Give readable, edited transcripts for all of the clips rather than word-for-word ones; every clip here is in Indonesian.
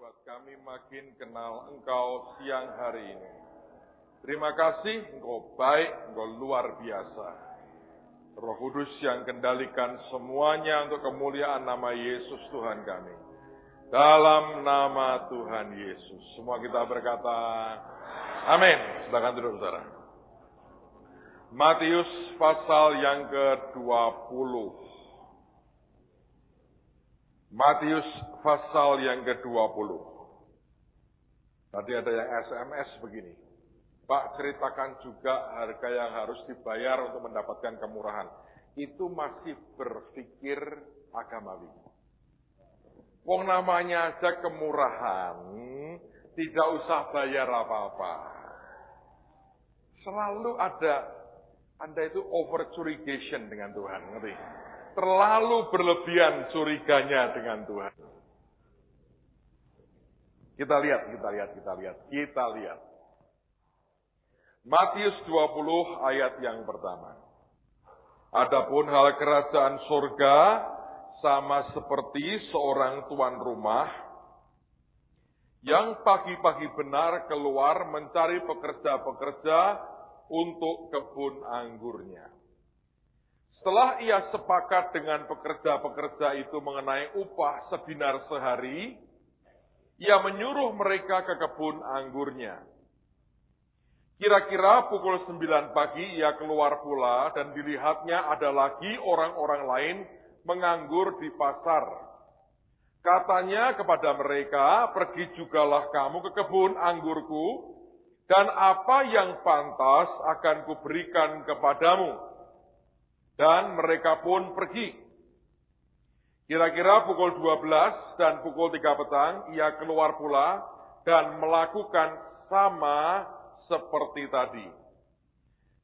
membuat kami makin kenal Engkau siang hari ini. Terima kasih, Engkau baik, Engkau luar biasa. Roh Kudus yang kendalikan semuanya untuk kemuliaan nama Yesus Tuhan kami. Dalam nama Tuhan Yesus. Semua kita berkata, amin. Silakan duduk, saudara. Matius pasal yang ke-20. Matius pasal yang ke-20. Tadi ada yang SMS begini. Pak, ceritakan juga harga yang harus dibayar untuk mendapatkan kemurahan. Itu masih berpikir agamawi. Wong namanya aja kemurahan, tidak usah bayar apa-apa. Selalu ada, Anda itu over curigation dengan Tuhan, ngerti? Terlalu berlebihan curiganya dengan Tuhan. Kita lihat. Matius 20 ayat yang pertama. Adapun hal kerajaan surga sama seperti seorang tuan rumah yang pagi-pagi benar keluar mencari pekerja-pekerja untuk kebun anggurnya. Setelah ia sepakat dengan pekerja-pekerja itu mengenai upah sedinar sehari, ia menyuruh mereka ke kebun anggurnya. Kira-kira pukul 9 pagi ia keluar pula dan dilihatnya ada lagi orang-orang lain menganggur di pasar. Katanya kepada mereka, pergi jugalah kamu ke kebun anggurku, dan apa yang pantas akan kuberikan kepadamu. Dan mereka pun pergi. Kira-kira pukul 12 dan pukul 3 petang, ia keluar pula dan melakukan sama seperti tadi.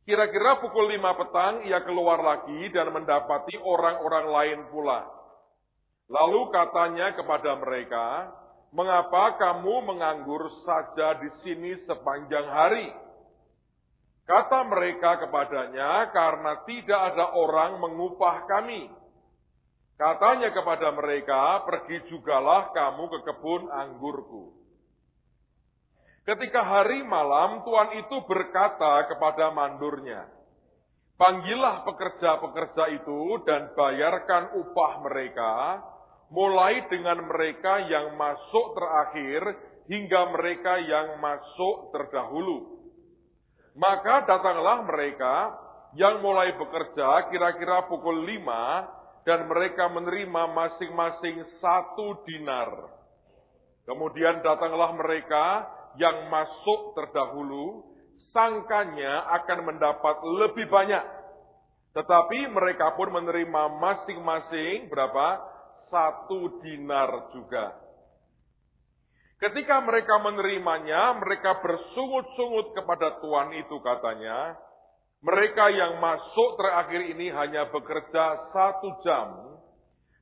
Kira-kira pukul 5 petang, ia keluar lagi dan mendapati orang-orang lain pula. Lalu katanya kepada mereka, mengapa kamu menganggur saja di sini sepanjang hari? Kata mereka kepadanya, karena tidak ada orang mengupah kami. Katanya kepada mereka, pergi jugalah kamu ke kebun anggurku. Ketika hari malam, tuan itu berkata kepada mandurnya, panggillah pekerja-pekerja itu dan bayarkan upah mereka, mulai dengan mereka yang masuk terakhir hingga mereka yang masuk terdahulu. Maka datanglah mereka yang mulai bekerja kira-kira pukul 5 dan mereka menerima masing-masing 1 dinar. Kemudian datanglah mereka yang masuk terdahulu, sangkanya akan mendapat lebih banyak. Tetapi mereka pun menerima masing-masing berapa? 1 dinar juga. Ketika mereka menerimanya, mereka bersungut-sungut kepada tuan itu katanya, mereka yang masuk terakhir ini hanya bekerja 1 jam,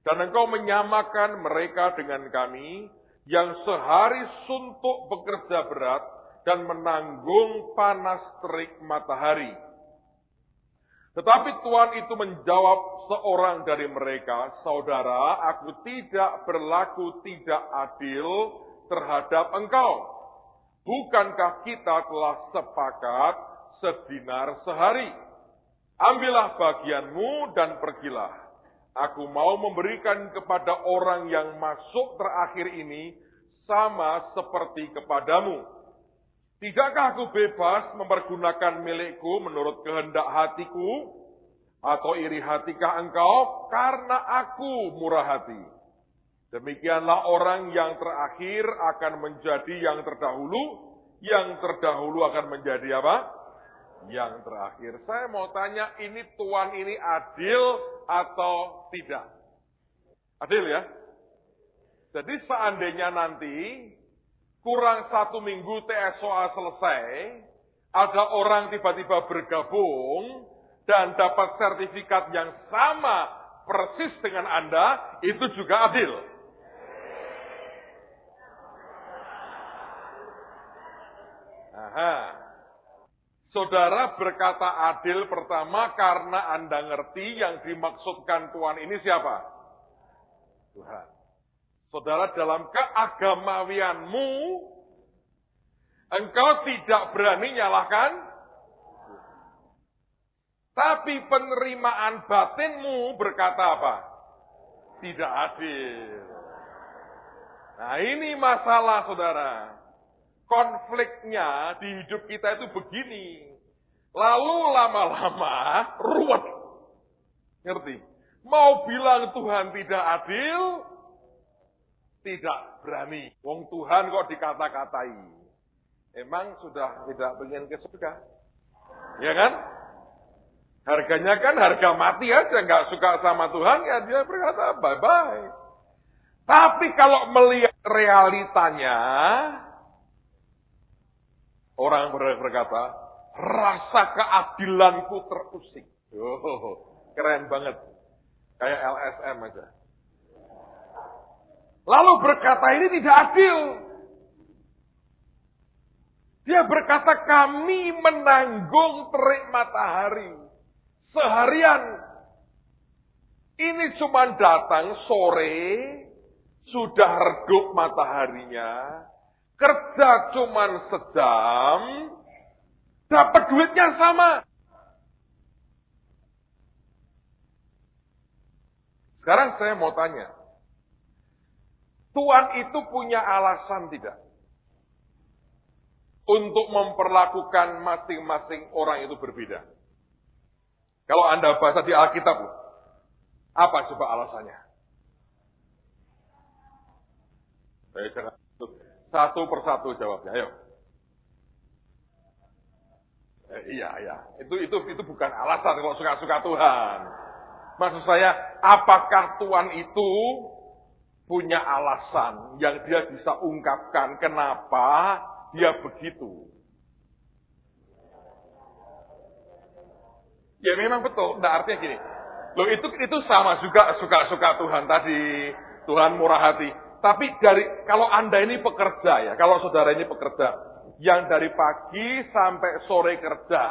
dan engkau menyamakan mereka dengan kami, yang sehari suntuk bekerja berat dan menanggung panas terik matahari. Tetapi tuan itu menjawab seorang dari mereka, saudara, aku tidak berlaku tidak adil terhadap engkau. Bukankah kita telah sepakat sedinar sehari? Ambillah bagianmu dan pergilah. Aku mau memberikan kepada orang yang masuk terakhir ini sama seperti kepadamu. Tidakkah aku bebas mempergunakan milikku menurut kehendak hatiku? Atau iri hatikah engkau karena aku murah hati? Demikianlah orang yang terakhir akan menjadi yang terdahulu akan menjadi apa? Yang terakhir. Saya mau tanya, ini tuan ini adil atau tidak? Adil ya? Jadi seandainya nanti kurang 1 minggu TSOA selesai, ada orang tiba-tiba bergabung dan dapat sertifikat yang sama persis dengan Anda, itu juga adil. Aha. Saudara berkata adil pertama karena Anda ngerti yang dimaksudkan Tuhan ini siapa? Tuhan. Saudara, dalam keagamawianmu, engkau tidak berani nyalahkan. Tapi penerimaan batinmu berkata apa? Tidak adil. Nah, ini masalah, saudara. Konfliknya di hidup kita itu begini. Lalu lama-lama ruwet. Ngerti? Mau bilang Tuhan tidak adil, tidak berani. Wong Tuhan kok dikata-katai. Emang sudah tidak pengen ke surga? Ya kan? Harganya kan harga mati aja, nggak suka sama Tuhan, ya dia berkata bye-bye. Tapi kalau melihat realitanya, orang berkata, rasa keadilanku terusik. Oh, keren banget. Kayak LSM aja. Lalu berkata ini tidak adil. Dia berkata kami menanggung terik matahari seharian. Ini cuma datang sore, sudah redup mataharinya, kerja cuma sejam, dapat duitnya sama. Sekarang saya mau tanya, Tuhan itu punya alasan tidak? Untuk memperlakukan masing-masing orang itu berbeda. Kalau Anda baca di Alkitab, apa coba alasannya? Satu persatu jawabnya, ayo. Iya. Itu bukan alasan kalau suka-suka Tuhan. Maksud saya, apakah Tuhan itu punya alasan yang dia bisa ungkapkan kenapa dia begitu? Ya memang betul. Nah, artinya gini. Loh itu sama juga suka-suka Tuhan tadi. Tuhan murah hati. Tapi kalau Anda ini pekerja ya, kalau saudara ini pekerja yang dari pagi sampai sore kerja.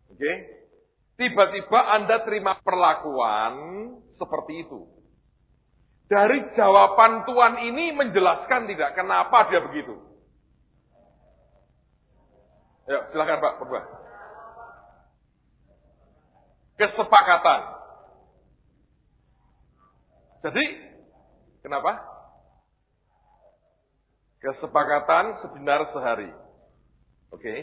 Oke? Tiba-tiba Anda terima perlakuan seperti itu. Dari jawaban Tuhan ini menjelaskan tidak kenapa dia begitu. Ya, silakan Pak, berdua. Kesepakatan. Jadi, kenapa? Kesepakatan sebenar sehari. Oke.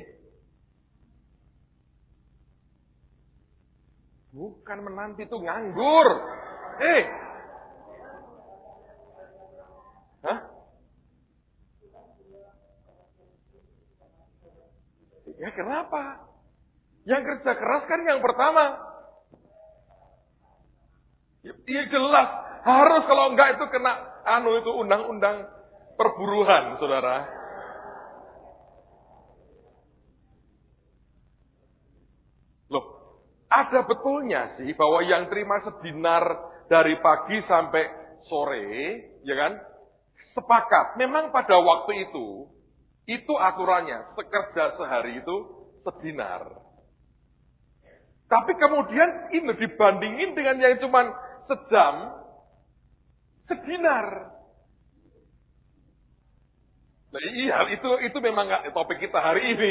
Bukan menanti itu nganggur. Hah? Ya kenapa? Yang kerja keras kan yang pertama. Ya jelas. Harus kalau enggak itu kena itu undang-undang perburuan, saudara. Loh, ada betulnya sih bahwa yang terima sedinar dari pagi sampai sore, ya kan? Sepakat. Memang pada waktu itu aturannya, sekerja sehari itu sedinar. Tapi kemudian ini dibandingin dengan yang cuma sejam, sedinar. Nah, iya, itu memang nggak topik kita hari ini.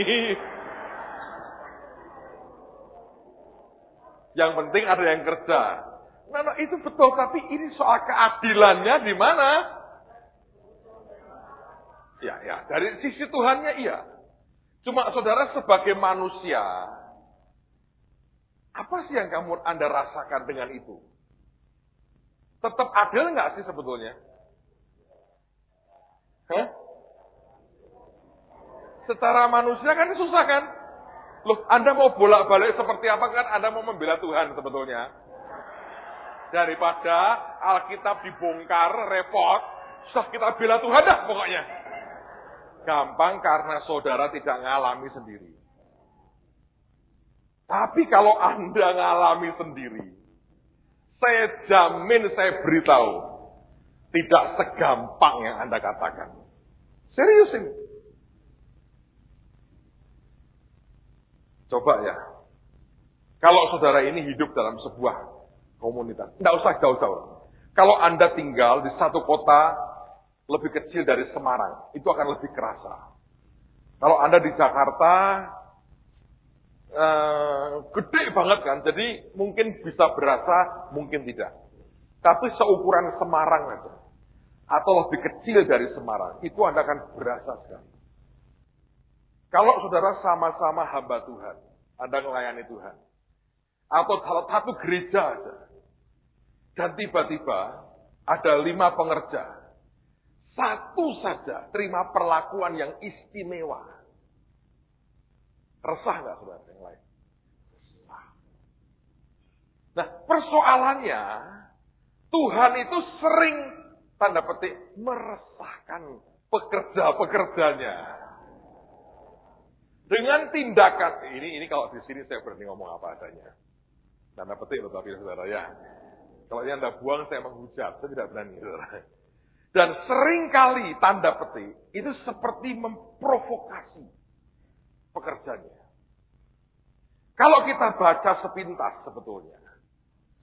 Yang penting ada yang kerja. Nah, itu betul, tapi ini soal keadilannya di mana? Ya, dari sisi Tuhannya iya. Cuma saudara sebagai manusia, apa sih yang Anda rasakan dengan itu? Tetap adil nggak sih sebetulnya? Hah? Secara manusia kan susah kan? Loh, Anda mau bolak-balik seperti apa kan? Anda mau membela Tuhan sebetulnya. Daripada Alkitab dibongkar, repot, susah kita bela Tuhan dah pokoknya. Gampang karena saudara tidak ngalami sendiri. Tapi kalau Anda ngalami sendiri, saya jamin, saya beritahu, tidak segampang yang Anda katakan. Serius ini. Coba ya, kalau saudara ini hidup dalam sebuah komunitas, tidak usah jauh-jauh. Kalau Anda tinggal di satu kota lebih kecil dari Semarang, itu akan lebih kerasa. Kalau Anda di Jakarta, gede banget kan, jadi mungkin bisa berasa, mungkin tidak. Tapi seukuran Semarang aja, atau lebih kecil dari Semarang, itu Anda akan berasa sekali. Kalau saudara sama-sama hamba Tuhan, Anda melayani Tuhan, atau satu gereja aja, dan tiba-tiba ada 5 pengerja, satu saja terima perlakuan yang istimewa. Resah nggak saudara yang lain? Resah. Nah, persoalannya, Tuhan itu sering, tanda petik, meresahkan pekerja-pekerjanya. Dengan tindakan, ini kalau di sini saya berani ngomong apa adanya. Tanda petik loh tapi saudara ya. Kalau ini Anda buang, saya menghujat. Saya tidak berani, saudara. Dan seringkali, tanda petik, itu seperti memprovokasi pekerjanya. Kalau kita baca sepintas sebetulnya,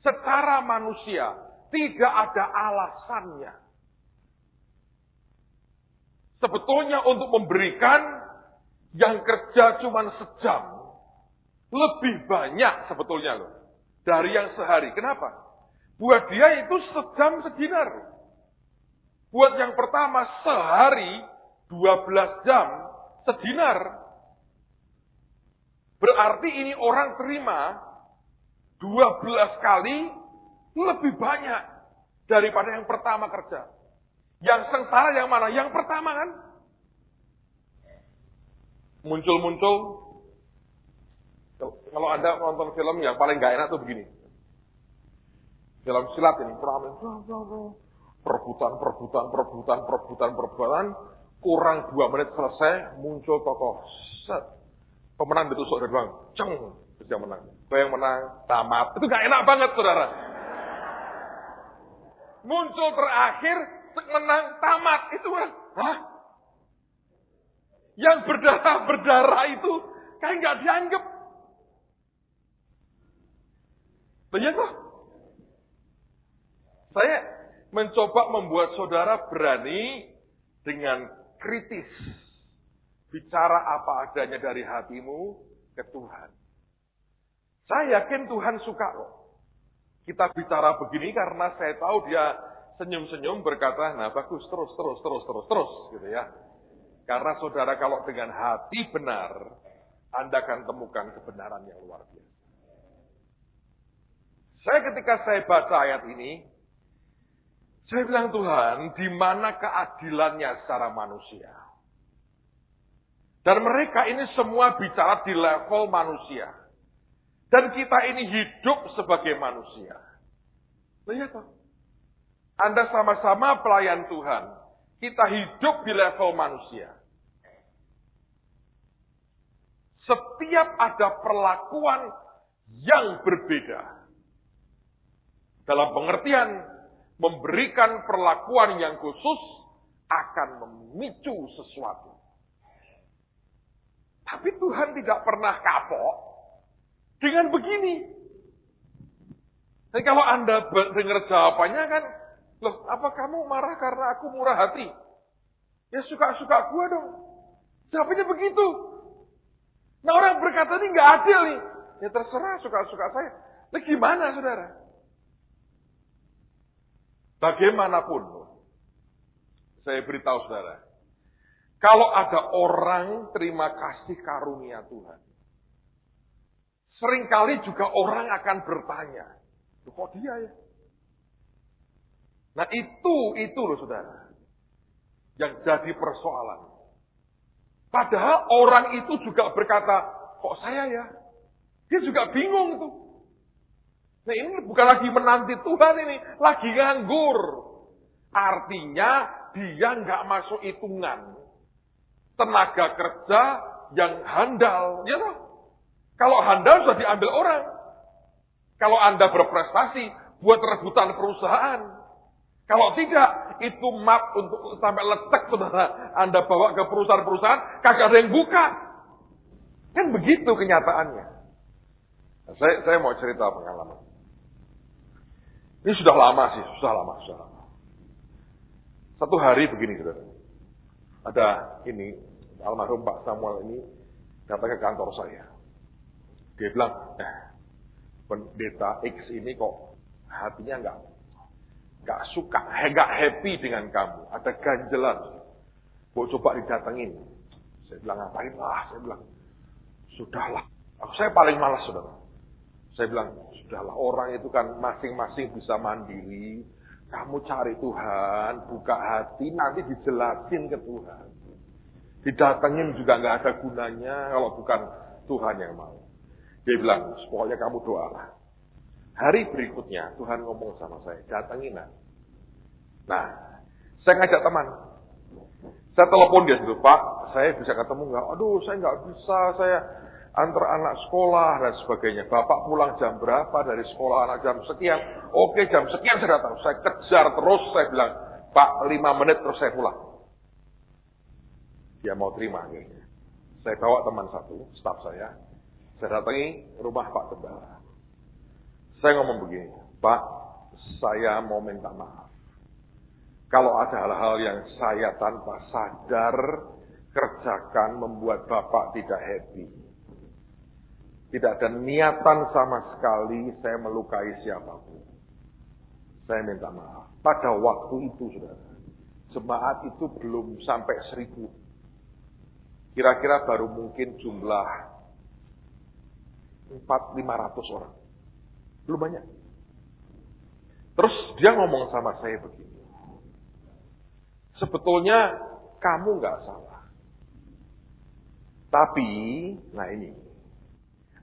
secara manusia, tidak ada alasannya. Sebetulnya untuk memberikan yang kerja cuma sejam, lebih banyak sebetulnya loh, dari yang sehari. Kenapa? Buat dia itu sejam sedinar. Buat yang pertama sehari 12 jam sedinar. Berarti ini orang terima 12 kali lebih banyak daripada yang pertama kerja. Yang sengsara yang mana? Yang pertama kan? Muncul-muncul. Kalau Anda nonton film yang paling gak enak tuh begini. Film silat ini, perebutan, kurang 2 menit selesai, muncul tokoh, set, pemenang ditusuk dari bang, ceng, terus yang menang, yang menang, tamat, itu gak enak banget saudara. Muncul terakhir, menang, tamat, itu kan, hah? Yang berdarah itu, kayak gak dianggap. Banyak kok. Saya mencoba membuat saudara berani dengan kritis. Bicara apa adanya dari hatimu ke Tuhan. Saya yakin Tuhan suka kok. Kita bicara begini karena saya tahu dia senyum-senyum berkata, nah bagus, terus, gitu ya. Karena saudara kalau dengan hati benar, Anda akan temukan kebenaran yang luar biasa. Ketika saya baca ayat ini, saya bilang Tuhan, di mana keadilannya secara manusia? Dan mereka ini semua bicara di level manusia. Dan kita ini hidup sebagai manusia. Lihat toh. Anda sama-sama pelayan Tuhan. Kita hidup di level manusia. Setiap ada perlakuan yang berbeda. Dalam pengertian, memberikan perlakuan yang khusus akan memicu sesuatu. Tapi Tuhan tidak pernah kapok dengan begini. Dan kalau Anda dengar jawabannya kan, loh apa kamu marah karena aku murah hati? Ya suka-suka gua dong. Jawabannya begitu. Nah orang berkata ini nggak adil nih. Ya terserah suka-suka saya. Nah gimana saudara? Bagaimanapun, saya beritahu saudara, kalau ada orang terima kasih karunia Tuhan, seringkali juga orang akan bertanya, kok dia ya? Nah itu loh saudara, yang jadi persoalan. Padahal orang itu juga berkata, kok saya ya? Dia juga bingung itu. Nah ini bukan lagi menanti Tuhan ini, lagi nganggur. Artinya dia nggak masuk hitungan tenaga kerja yang handal, ya toh? Kalau handal sudah diambil orang. Kalau Anda berprestasi buat rebutan perusahaan. Kalau tidak, itu map untuk sampai letek saudara. Anda bawa ke perusahaan-perusahaan, kagak ada yang buka. Kan begitu kenyataannya. Nah, saya mau cerita pengalaman. Ini sudah lama sih, sudah lama. Satu hari begini, saudara. Ada ini, almarhum Pak Samuel ini datang ke kantor saya. Dia bilang, pendeta X ini kok hatinya nggak suka, nggak happy dengan kamu. Ada ganjelan. Mau coba didatengin. Saya bilang, ngapain lah? Saya bilang, sudahlah. Saya paling malas, saudara. Saya bilang, sudahlah, orang itu kan masing-masing bisa mandiri. Kamu cari Tuhan, buka hati, nanti dijelasin ke Tuhan. Didatengin juga nggak ada gunanya kalau bukan Tuhan yang mau. Dia bilang, pokoknya kamu doalah. Hari berikutnya Tuhan ngomong sama saya, datengin. Nah, saya ngajak teman. Saya telepon dia dulu, Pak, saya bisa ketemu nggak? Aduh, saya nggak bisa, saya antar anak sekolah dan sebagainya. Bapak pulang jam berapa dari sekolah, anak jam sekian? Oke, jam sekian saya datang. Saya kejar terus, saya bilang, Pak, 5 menit terus saya pulang. Dia mau terima akhirnya. Saya bawa teman satu, staf saya datangi rumah Pak Gembala. Saya ngomong begini, Pak, saya mau minta maaf. Kalau ada hal-hal yang saya tanpa sadar kerjakan membuat Bapak tidak happy. Tidak ada niatan sama sekali saya melukai siapapun. Saya minta maaf. Pada waktu itu, saudara, jemaat itu belum sampai 1000. Kira-kira baru mungkin jumlah 400-500 orang. Belum banyak. Terus dia ngomong sama saya begini. Sebetulnya kamu nggak salah. Tapi, nah ini.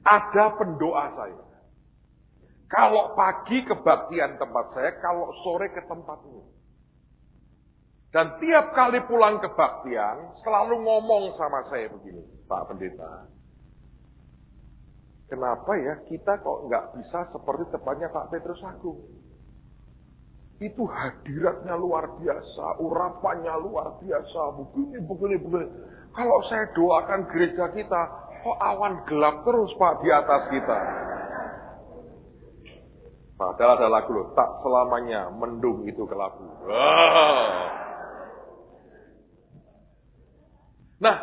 Ada pendoa saya. Kalau pagi kebaktian tempat saya, kalau sore ke tempatmu. Dan tiap kali pulang kebaktian, selalu ngomong sama saya begini, Pak Pendeta. Kenapa ya kita kok nggak bisa seperti tempatnya Pak Petrus Agung? Itu hadiratnya luar biasa, urapannya luar biasa, begini. Kalau saya doakan gereja kita, kok awan gelap terus Pak di atas kita. Padahal ada lagu loh, tak selamanya mendung itu kelabu. Nah,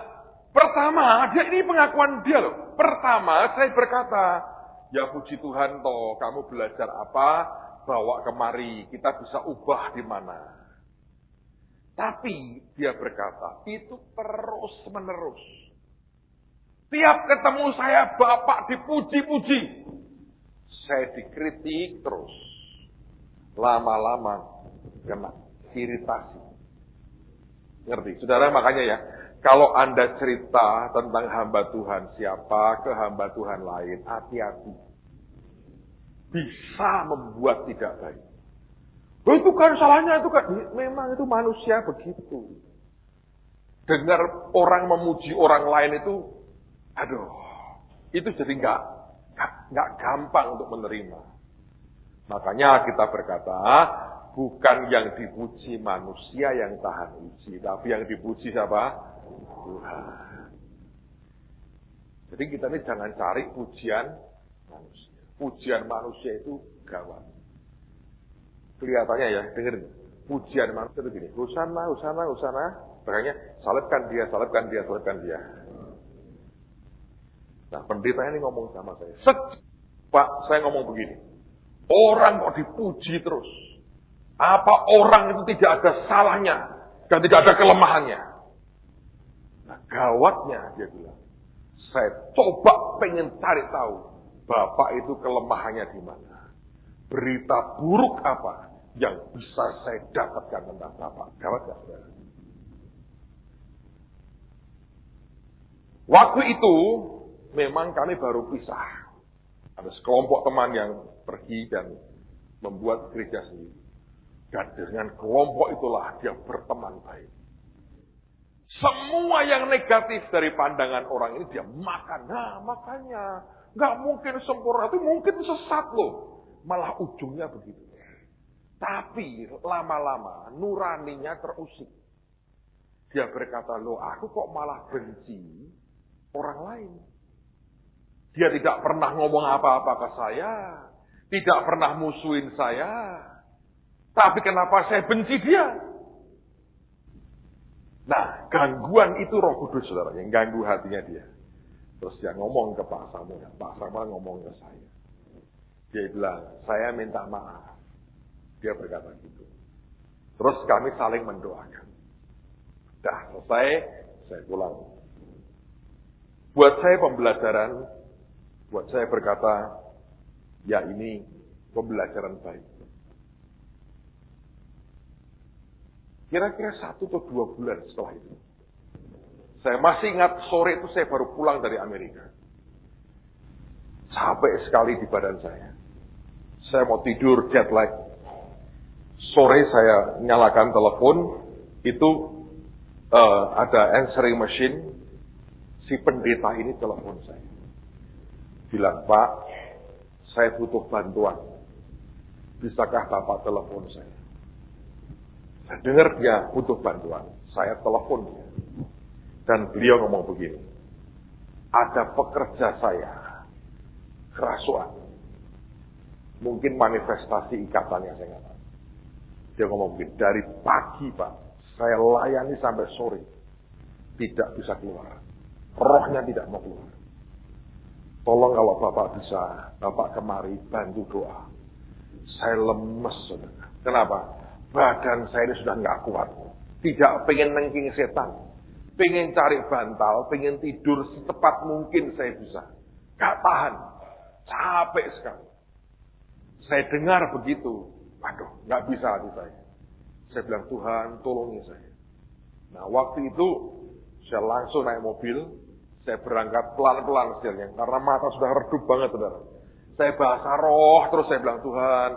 pertama, ini pengakuan dia loh. Pertama, saya berkata, ya puji Tuhan toh, kamu belajar apa, bawa kemari, kita bisa ubah di mana. Tapi, dia berkata, itu terus menerus. Tiap ketemu saya, Bapak dipuji-puji. Saya dikritik terus. Lama-lama, kena iritasi. Ngerti? Saudara, makanya ya, kalau Anda cerita tentang hamba Tuhan siapa ke hamba Tuhan lain, hati-hati. Bisa membuat tidak baik. Itu kan salahnya, itu kan. Memang itu manusia begitu. Dengar orang memuji orang lain itu, aduh, itu jadi nggak gampang untuk menerima. Makanya kita berkata, bukan yang dipuji manusia yang tahan uji, tapi yang dipuji siapa? Tuhan. Jadi kita ini jangan cari pujian manusia. Pujian manusia itu gawat. Kelihatannya ya, dengerin. Pujian manusia itu gini. Hosana. Makanya salibkan dia. Nah, pendeta ini ngomong sama saya. Pak, saya ngomong begini. Orang kok dipuji terus. Apa orang itu tidak ada salahnya dan tidak ada kelemahannya? Nah, gawatnya dia bilang, saya coba pengen cari tahu Bapak itu kelemahannya di mana. Berita buruk apa yang bisa saya dapatkan tentang Bapak? Gawat gak, saudara? Waktu itu memang kami baru pisah. Ada sekelompok teman yang pergi dan membuat gereja sendiri. Dan dengan kelompok itulah dia berteman baik. Semua yang negatif dari pandangan orang ini dia makan. Nah, makanya nggak mungkin sempurna, itu mungkin sesat loh. Malah ujungnya begitu. Tapi lama-lama nuraninya terusik. Dia berkata, loh aku kok malah benci orang lain. Dia tidak pernah ngomong apa-apa ke saya. Tidak pernah musuhin saya. Tapi kenapa saya benci dia? Nah, gangguan itu Roh Kudus, saudara, yang ganggu hatinya dia. Terus dia ngomong ke Pak Samuel. Pak Samuel ngomong ke saya. Dia bilang, saya minta maaf. Dia berkata gitu. Terus kami saling mendoakan. Dah selesai, saya pulang. Buat saya pembelajaran, buat saya berkata, ya ini pembelajaran baik. Kira-kira 1 atau 2 bulan setelah itu. Saya masih ingat sore itu saya baru pulang dari Amerika. Capek sekali di badan saya. Saya mau tidur jet lag. Sore saya nyalakan telepon, itu ada answering machine, si pendeta ini telepon saya. Bilang, Pak, saya butuh bantuan. Bisakah Bapak telepon saya? Saya dengar dia butuh bantuan. Saya telepon dia. Dan beliau ngomong begini. Ada pekerja saya kerasuan. Mungkin manifestasi ikatannya, saya nggak tahu. Dia ngomong begini. Dari pagi, Pak, saya layani sampai sore. Tidak bisa keluar. Rohnya tidak mau keluar. Tolong kalau Bapak bisa, Bapak kemari bantu doa. Saya lemes, saudara. Kenapa? Badan saya ini sudah nggak kuat. Tidak pengen nengking setan. Pengen cari bantal, pengen tidur secepat mungkin saya bisa. Gak tahan. Capek sekali. Saya dengar begitu. Waduh, nggak bisa hati saya. Saya bilang, Tuhan tolongi saya. Nah waktu itu, saya langsung naik mobil. Saya berangkat pelan-pelan setelahnya. Karena mata sudah redup banget, saudara. Saya bahasa roh, terus saya bilang, Tuhan,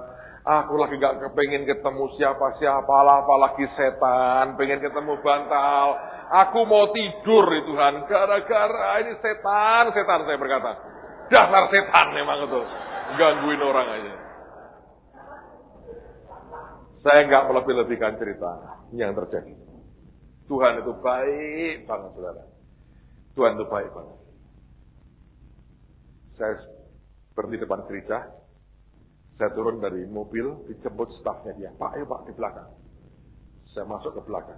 aku lagi gak kepengen ketemu siapa-siapa lah, apalagi setan, pengen ketemu bantal. Aku mau tidur Tuhan, gara-gara ini setan, saya berkata. Dasar setan memang itu, gangguin orang aja. Saya gak melebih-lebihkan cerita yang terjadi. Tuhan itu baik banget, saudara. Tuhan itu baik banget. Saya berhenti depan gereja. Saya turun dari mobil, dijemput stafnya dia. Pak, ayo Pak, di belakang. Saya masuk ke belakang.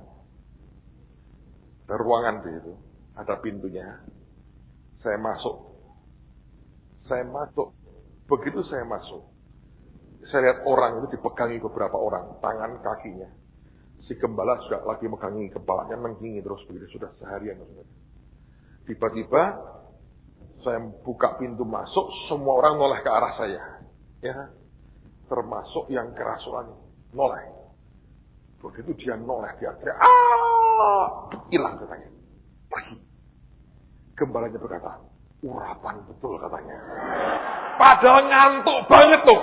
Ada ruangan di situ. Ada pintunya. Saya masuk. Begitu saya masuk. Saya lihat orang itu dipegangi beberapa orang. Tangan, kakinya. Si gembala juga lagi megangi kepalanya, nengkingi terus begitu. Sudah seharian. Tiba-tiba, saya buka pintu masuk, semua orang noleh ke arah saya. Ya, termasuk yang kerasuan noleh. Begitu dia noleh, dia teriak, hilang katanya. Pergi. Gembalanya berkata, urapan betul katanya. Padahal ngantuk banget tuh.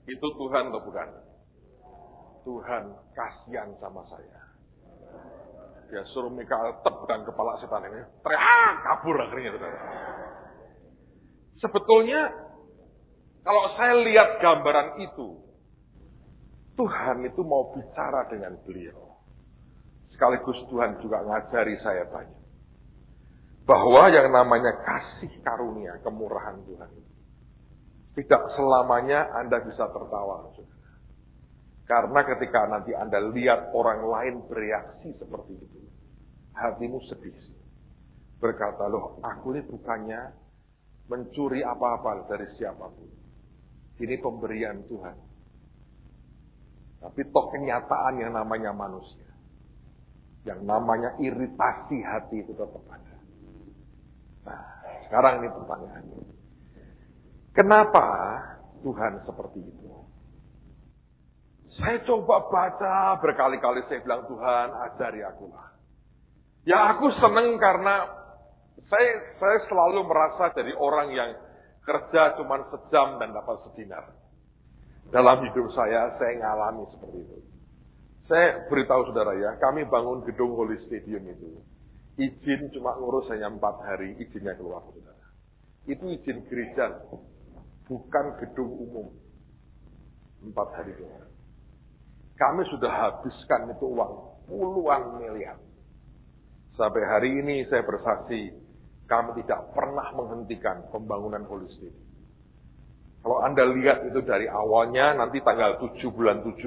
Itu Tuhan atau bukan? Tuhan kasihan sama saya. Dia suruh Mikael tepukan kepala setan ini. Teriak, kabur akhirnya. Saudara. Sebetulnya, kalau saya lihat gambaran itu, Tuhan itu mau bicara dengan beliau. Sekaligus Tuhan juga ngajari saya banyak. Bahwa yang namanya kasih karunia, kemurahan Tuhan itu. Tidak selamanya Anda bisa tertawa. Saudara. Karena ketika nanti Anda lihat orang lain bereaksi seperti itu, hatimu sedih. Berkata, loh, aku ini bukannya mencuri apa-apa dari siapapun. Ini pemberian Tuhan. Tapi toh kenyataan yang namanya manusia. Yang namanya iritasi hati itu tetap ada. Nah, sekarang ini pertanyaannya. Kenapa Tuhan seperti itu? Saya coba baca berkali-kali, saya bilang, Tuhan ajari akulah. Ya aku senang karena saya selalu merasa jadi orang yang kerja cuma sejam dan dapat sedinar. Dalam hidup saya ngalami seperti itu. Saya beritahu saudara ya, kami bangun gedung Holy Stadium itu. Izin cuma ngurus hanya 4 hari, izinnya keluar saudara. Itu izin gereja, bukan gedung umum. 4 hari keluar. Kami sudah habiskan itu uang puluhan miliar. Sampai hari ini saya bersaksi, kami tidak pernah menghentikan pembangunan Holy Stadium. Kalau Anda lihat itu dari awalnya, nanti tanggal 7 bulan 7,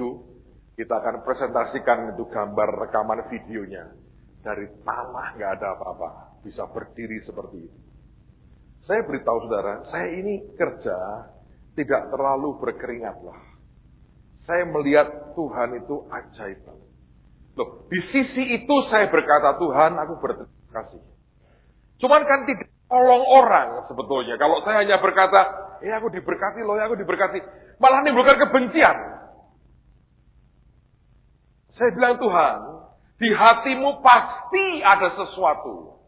kita akan presentasikan itu gambar rekaman videonya. Dari tanah nggak ada apa-apa, bisa berdiri seperti itu. Saya beritahu saudara, saya ini kerja tidak terlalu berkeringat lah. Saya melihat Tuhan itu ajaib. Loh, di sisi itu saya berkata, Tuhan, aku berterima kasih. Cuman kan tidak tolong orang sebetulnya. Kalau saya hanya berkata, aku diberkati loh, aku diberkati. Malah menimbulkan kebencian. Saya bilang, Tuhan, di hatimu pasti ada sesuatu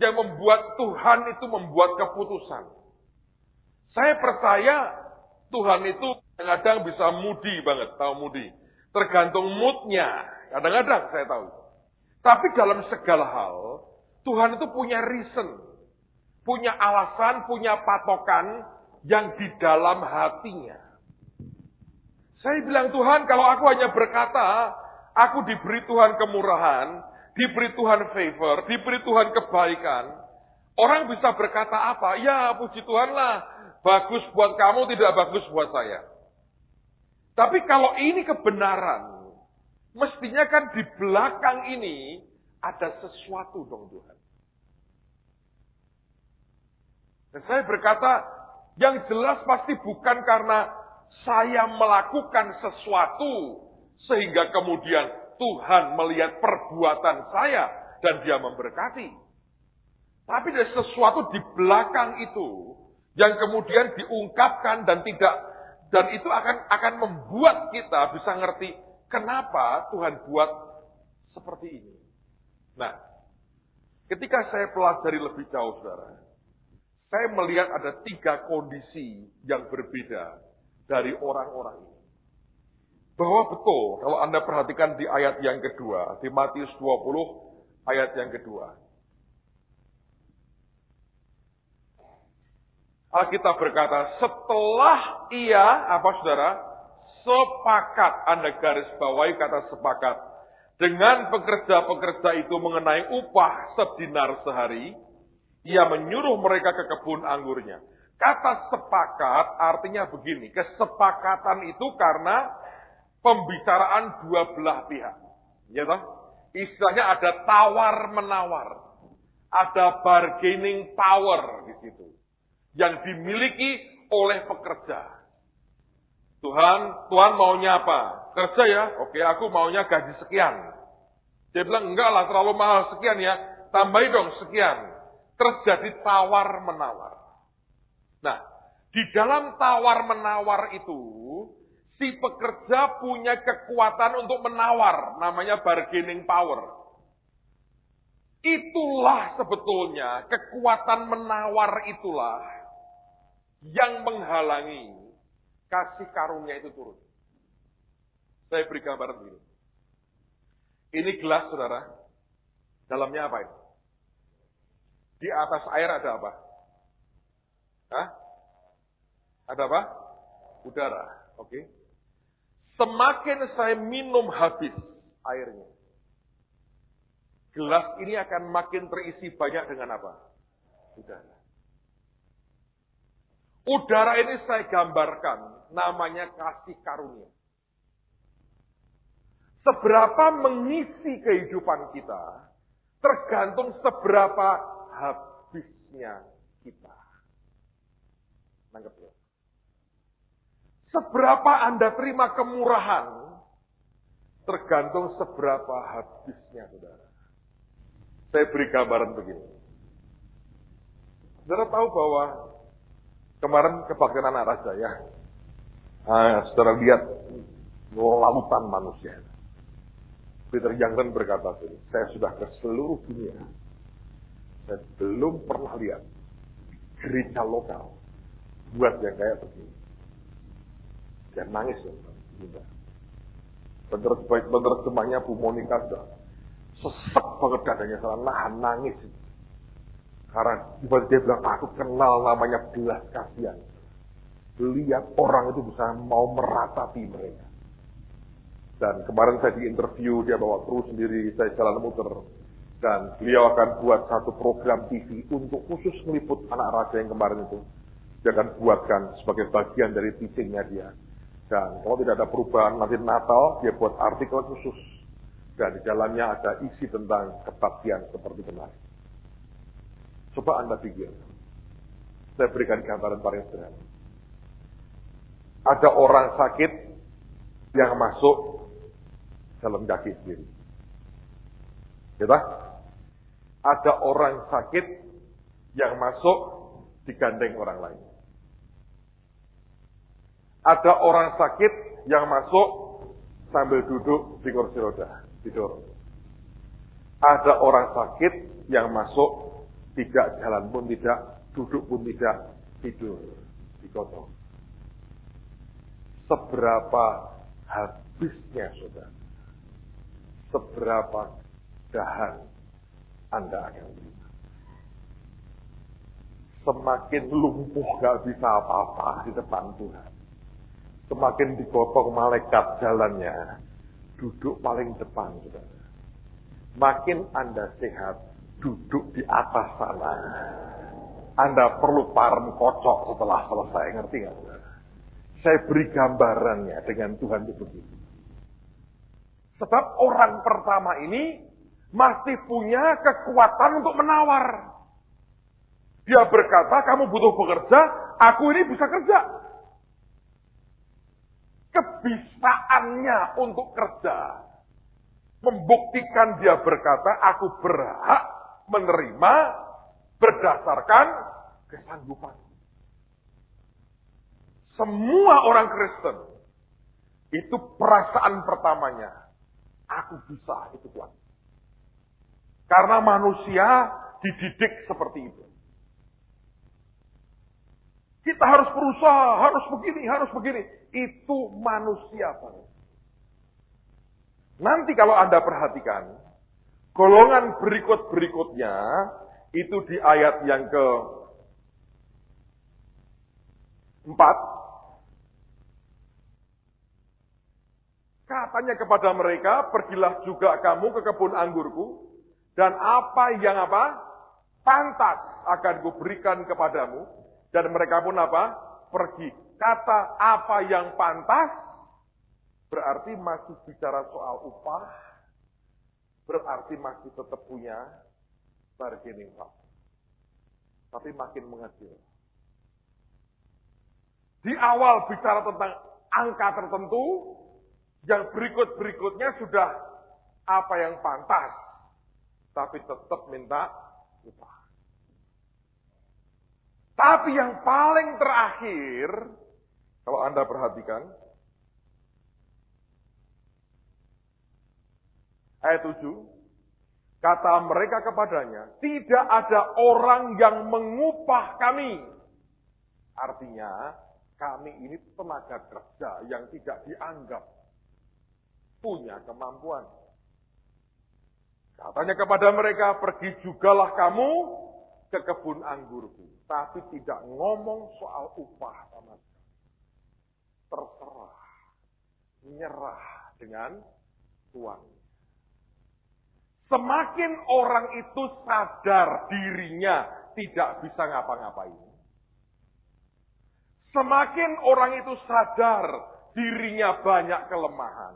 yang membuat Tuhan itu membuat keputusan. Saya percaya Tuhan itu kadang-kadang bisa moody banget, tahu moody. Tergantung moodnya, kadang-kadang saya tahu. Tapi dalam segala hal, Tuhan itu punya reason, punya alasan, punya patokan yang di dalam hatinya. Saya bilang, Tuhan, kalau aku hanya berkata, aku diberi Tuhan kemurahan, diberi Tuhan favor, diberi Tuhan kebaikan. Orang bisa berkata apa? Ya, puji Tuhan lah. Bagus buat kamu, tidak bagus buat saya. Tapi kalau ini kebenaran, mestinya kan di belakang ini ada sesuatu dong Tuhan. Dan saya berkata, yang jelas pasti bukan karena saya melakukan sesuatu, sehingga kemudian Tuhan melihat perbuatan saya dan dia memberkati. Tapi ada sesuatu di belakang itu yang kemudian diungkapkan dan itu akan membuat kita bisa ngerti kenapa Tuhan buat seperti ini. Nah, ketika saya pelajari lebih jauh, saudara, saya melihat ada 3 kondisi yang berbeda dari orang-orang ini. Bahwa betul, kalau Anda perhatikan di ayat yang kedua, di Matius 20, ayat yang kedua. Alkitab berkata, setelah ia, saudara? Sepakat, Anda garis bawahi kata sepakat. Dengan pekerja-pekerja itu mengenai upah sedinar sehari, ia menyuruh mereka ke kebun anggurnya. Kata sepakat artinya begini, kesepakatan itu karena pembicaraan dua belah pihak. Ya toh? Istilahnya ada tawar-menawar. Ada bargaining power di situ. Yang dimiliki oleh pekerja. Tuhan maunya apa? Kerja ya? Oke, aku maunya gaji sekian. Dia bilang, enggak lah, terlalu mahal sekian ya. Tambahin dong sekian. Terjadi tawar-menawar. Nah, di dalam tawar-menawar itu, si pekerja punya kekuatan untuk menawar, namanya bargaining power. Itulah sebetulnya, kekuatan menawar itulah yang menghalangi kasih karunia itu turun. Saya beri gambaran begini. Ini gelas, saudara. Dalamnya apa ini? Di atas air ada apa? Hah? Ada apa? Udara. Oke. Semakin saya minum habis airnya, gelas ini akan makin terisi banyak dengan apa? Udara. Udara ini saya gambarkan, namanya kasih karunia. Seberapa mengisi kehidupan kita, tergantung seberapa habisnya kita. Nangkep ya? Seberapa Anda terima kemurahan, tergantung seberapa habisnya, saudara. Saya beri gambaran begini. Saudara tahu bahwa kemarin kebaktian anak raja ya. Saudara lihat lautan manusia. Peter Youngren berkata, saya sudah ke seluruh dunia. Saya belum pernah lihat gereja lokal buat yang kayak begini. Dia nangis ya. Penerjemahnya Bu Monica sudah sesek banget dadanya, salah nahan nangis. Karena tiba-tiba dia bilang, aku kenal namanya belas kasihan. Lihat orang itu bisa mau meratapi mereka. Dan kemarin saya diinterview, dia bawa kru sendiri, saya jalan muter. Dan beliau akan buat satu program TV untuk khusus meliput anak raja yang kemarin itu. Dia akan buatkan sebagai bagian dari teachingnya dia. Dan kalau tidak ada perubahan, nanti Natal dia buat artikel khusus. Dan di dalamnya ada isi tentang kebaktian seperti kemarin. Coba Anda pikir. Saya berikan gambaran paling sederhana. Ada orang sakit yang masuk dalam kaki sendiri. Gitu? Ada orang sakit yang masuk digandeng orang lain. Ada orang sakit yang masuk sambil duduk di kursi roda, tidur. Ada orang sakit yang masuk tidak jalan pun tidak, duduk pun tidak, tidur, digotong. Seberapa habisnya, saudara? Seberapa dahan Anda akan terima? Semakin lumpuh gak bisa apa-apa di depan Tuhan. Semakin digotong malaikat jalannya, duduk paling depan, saudara. Makin Anda sehat, duduk di atas sana. Anda perlu parem kocok setelah selesai, ngerti nggak, saudara? Saya beri gambarannya dengan Tuhan itu begitu. Sebab orang pertama ini masih punya kekuatan untuk menawar. Dia berkata, kamu butuh bekerja, aku ini bisa kerja. Kebisaannya untuk kerja membuktikan dia berkata, aku berhak menerima berdasarkan kesanggupan. Semua orang Kristen itu perasaan pertamanya, aku bisa, itu kuat. Karena manusia dididik seperti itu. Kita harus berusaha, harus begini. Itu manusia banget. Nanti kalau Anda perhatikan, golongan berikut-berikutnya, itu di ayat yang ke-4, katanya kepada mereka, pergilah juga kamu ke kebun anggurku, dan apa yang pantas akan kuberikan kepadamu. Dan mereka pun pergi. Kata apa yang pantas, berarti masih bicara soal upah, berarti masih tetap punya bargaining power. Tapi makin mengecil. Di awal bicara tentang angka tertentu, yang berikut-berikutnya sudah apa yang pantas, tapi tetap minta upah. Tapi yang paling terakhir, kalau Anda perhatikan, ayat 7, kata mereka kepadanya, tidak ada orang yang mengupah kami. Artinya, kami ini tenaga kerja yang tidak dianggap punya kemampuan. Katanya kepada mereka, pergi jugalah kamu ke kebun anggurku. Tapi tidak ngomong soal upah sama sekali. Terserah. Nyerah dengan Tuhan. Semakin orang itu sadar dirinya tidak bisa ngapa-ngapain. Semakin orang itu sadar dirinya banyak kelemahan.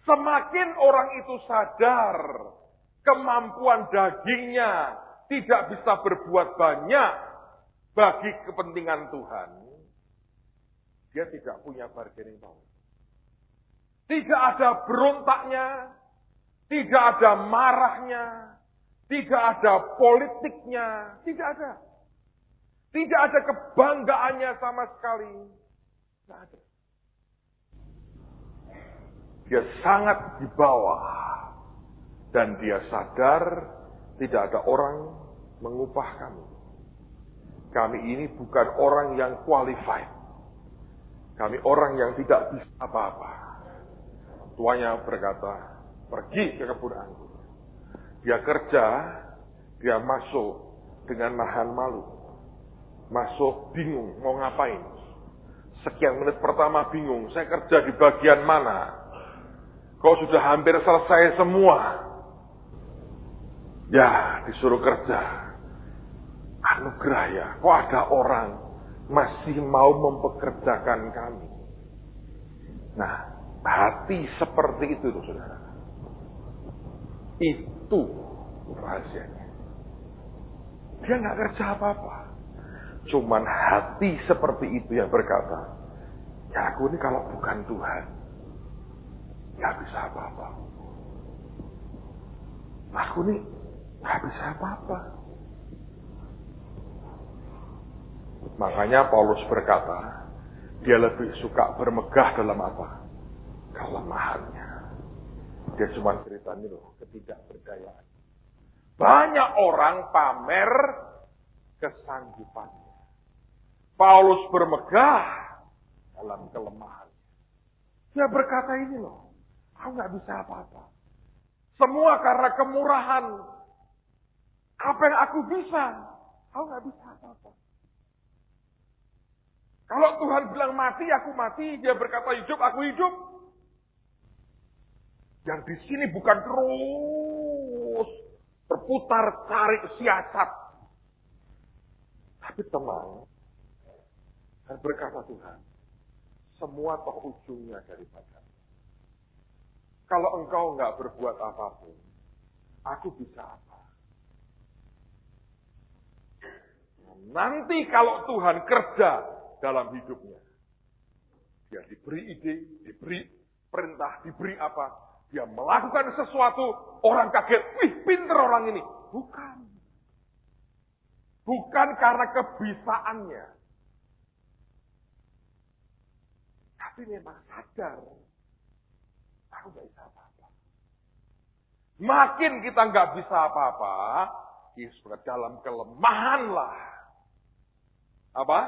Semakin orang itu sadar kemampuan dagingnya tidak bisa berbuat banyak bagi kepentingan Tuhan. Dia tidak punya bargaining power. Tidak ada berontaknya, tidak ada marahnya, tidak ada politiknya, tidak ada. Tidak ada kebanggaannya sama sekali. Tidak ada. Dia sangat di bawah. Dan dia sadar tidak ada orang mengupah kami. Kami ini bukan orang yang qualified. Kami orang yang tidak bisa apa-apa. Tuanya berkata, pergi ke kebun anggur. Dia kerja, dia masuk dengan nahan malu. Masuk bingung, mau ngapain. Sekian menit pertama bingung, saya kerja di bagian mana? Kok sudah hampir selesai semua? Ya, disuruh kerja. anugerah ya, kok ada orang masih mau mempekerjakan kami. Nah, hati seperti itu loh saudara. Itu rahasianya. Dia nggak kerja apa-apa. Cuman hati seperti itu yang berkata, ya aku ini kalau bukan Tuhan, nggak bisa apa-apa. Aku ini nggak bisa apa-apa. Makanya Paulus berkata, dia lebih suka bermegah dalam apa? Kelemahannya. Dia cuma cerita ini loh, ketidakberdayaan. Banyak orang pamer kesanggupannya. Paulus bermegah dalam kelemahan. Dia berkata ini loh, aku nggak bisa apa-apa. Semua karena kemurahan. Apa yang aku bisa, aku nggak bisa apa-apa. Kalau Tuhan bilang mati, aku mati. Dia berkata hidup, aku hidup. Yang di sini bukan terus berputar cari siasat. Tapi tenang. Dan berkata Tuhan, semua toh ujungnya daripada. Kalau engkau nggak berbuat apapun, aku bisa apa? Nanti kalau Tuhan kerja dalam hidupnya, dia diberi ide, diberi perintah, diberi apa? Dia melakukan sesuatu, orang kaget, wih pinter orang ini. Bukan. Bukan karena kebisaannya. Tapi memang sadar, aku gak bisa apa-apa. Makin kita gak bisa apa-apa, ya dalam kelemahan lah. Apa?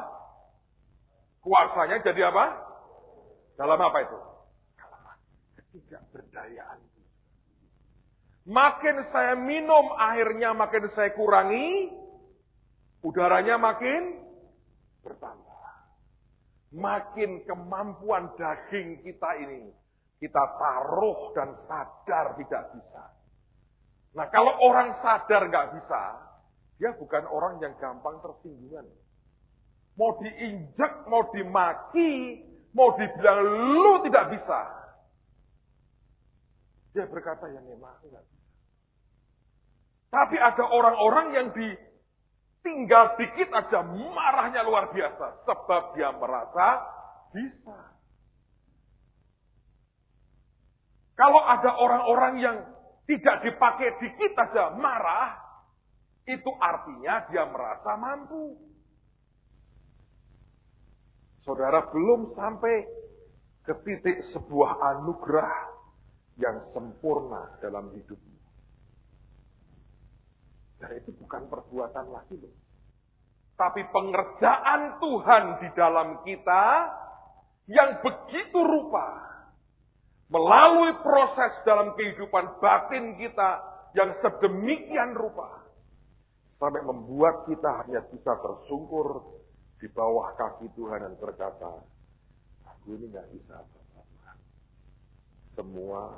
Kuasanya jadi apa? Dalam apa itu? Ketidakberdayaan. Makin saya minum, airnya makin saya kurangi, udaranya makin bertambah. Makin kemampuan daging kita ini, kita taruh dan sadar tidak bisa. Nah kalau orang sadar nggak bisa, dia bukan orang yang gampang tersinggungan. Mau diinjak, mau dimaki, mau dibilang lu tidak bisa. Dia berkata, ya memang aku nggak bisa. Tapi ada orang-orang yang tinggal dikit aja marahnya luar biasa. Sebab dia merasa bisa. Kalau ada orang-orang yang tidak dipakai dikit aja marah, itu artinya dia merasa mampu. Saudara belum sampai ke titik sebuah anugerah yang sempurna dalam hidupmu. Dan itu bukan perbuatan lagi loh. Tapi pengerjaan Tuhan di dalam kita yang begitu rupa. Melalui proses dalam kehidupan batin kita yang sedemikian rupa. Sampai membuat kita hanya bisa tersungkur di bawah kaki Tuhan dan berkata, aku ini gak bisa apa-apa. Semua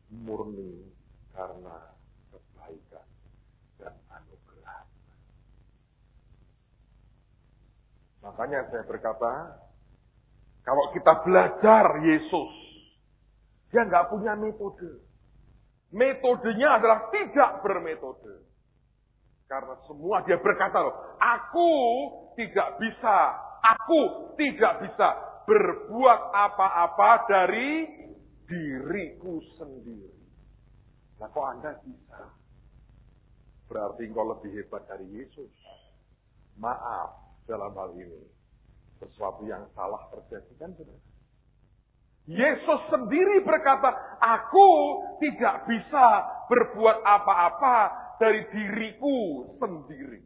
murni karena kebaikan dan anugerah. Makanya saya berkata, kalau kita belajar Yesus, dia nggak punya metode. Metodenya adalah tidak bermetode. Karena semua dia berkata loh, aku tidak bisa berbuat apa-apa dari diriku sendiri. Nah kok Anda bisa? Berarti engkau lebih hebat dari Yesus. Maaf dalam hal ini. Sesuatu yang salah terjadi kan benar. Yesus sendiri berkata, aku tidak bisa berbuat apa-apa dari diriku sendiri.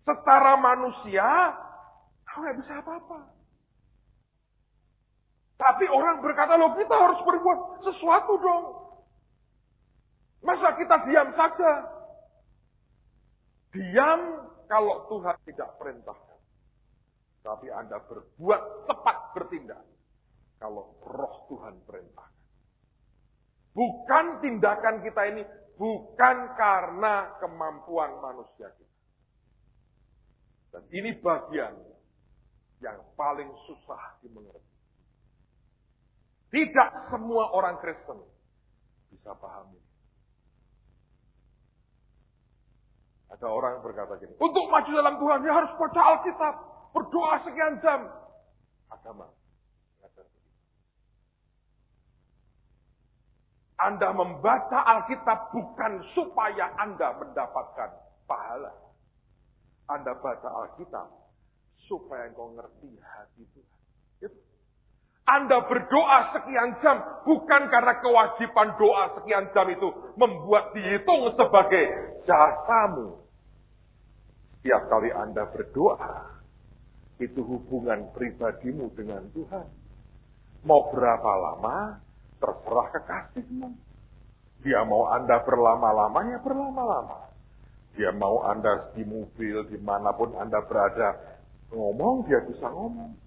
Secara manusia, aku nggak bisa apa-apa. Tapi orang berkata, loh kita harus berbuat sesuatu dong. Masa kita diam saja? Diam kalau Tuhan tidak perintahkan. Tapi Anda berbuat cepat bertindak. Kalau roh Tuhan perintahkan. Bukan tindakan kita ini bukan karena kemampuan manusia kita. Dan ini bagian yang paling susah dimengerti. Tidak semua orang Kristen bisa pahami. Ada orang berkata gini, untuk maju dalam Tuhan, ya harus baca Alkitab, berdoa sekian jam. Agama. Anda membaca Alkitab bukan supaya Anda mendapatkan pahala. Anda baca Alkitab supaya engkau ngerti hati Tuhan. Itu. Anda berdoa sekian jam bukan karena kewajiban doa sekian jam itu membuat dihitung sebagai jasamu. Setiap kali Anda berdoa, itu hubungan pribadimu dengan Tuhan. Mau berapa lama, terserah kekasihmu. Dia mau Anda berlama-lama, ya berlama-lama. Dia mau Anda di mobil, dimanapun Anda berada, ngomong, dia bisa ngomong.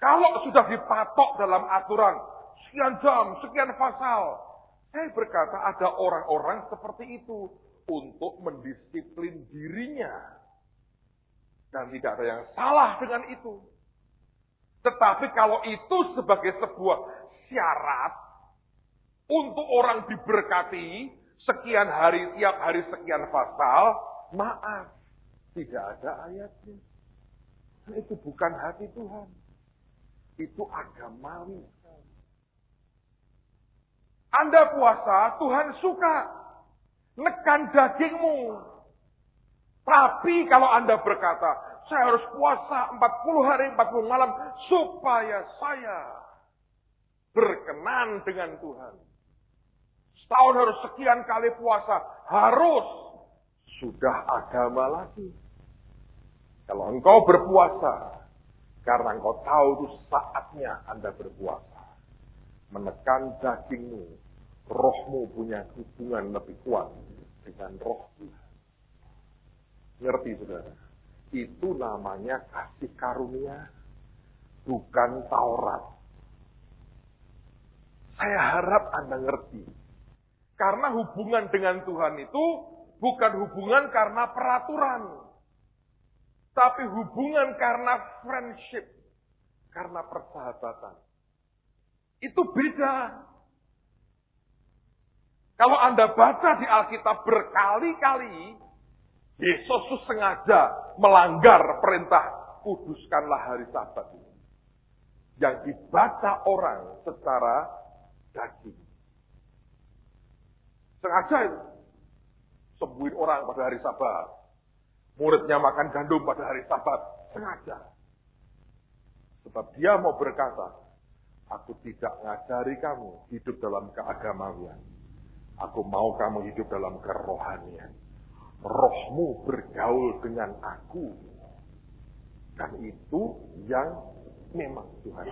Kalau sudah dipatok dalam aturan, sekian jam, sekian pasal, saya berkata ada orang-orang seperti itu untuk mendisiplin dirinya. Dan tidak ada yang salah dengan itu. Tetapi kalau itu sebagai sebuah syarat untuk orang diberkati, sekian hari, tiap hari sekian pasal, maaf, tidak ada ayatnya. Itu bukan hati Tuhan. Itu agamawi. Anda puasa, Tuhan suka. Nekan dagingmu. Tapi kalau Anda berkata, saya harus puasa 40 hari, 40 malam, supaya saya berkenan dengan Tuhan. Setahun harus sekian kali puasa. Harus. Sudah agama lagi. Kalau engkau berpuasa, karena engkau tahu itu saatnya Anda berpuasa. Menekan dagingmu. Rohmu punya hubungan lebih kuat dengan roh Tuhan. Ngerti saudara? Itu namanya kasih karunia. Bukan Taurat. Saya harap Anda ngerti. Karena hubungan dengan Tuhan itu bukan hubungan karena peraturan. Tapi hubungan karena friendship. Karena persahabatan. Itu beda. Kalau Anda baca di Alkitab berkali-kali, Yesus sengaja melanggar perintah kuduskanlah hari Sabat ini. Yang dibaca orang secara daging. Sengaja itu. Sembuhin orang pada hari Sabat. Muridnya makan gandum pada hari Sabat. Sengaja. Sebab dia mau berkata, aku tidak ngajari kamu hidup dalam keagamawian. Aku mau kamu hidup dalam kerohanian. Rohmu bergaul dengan aku. Dan itu yang memang Tuhan.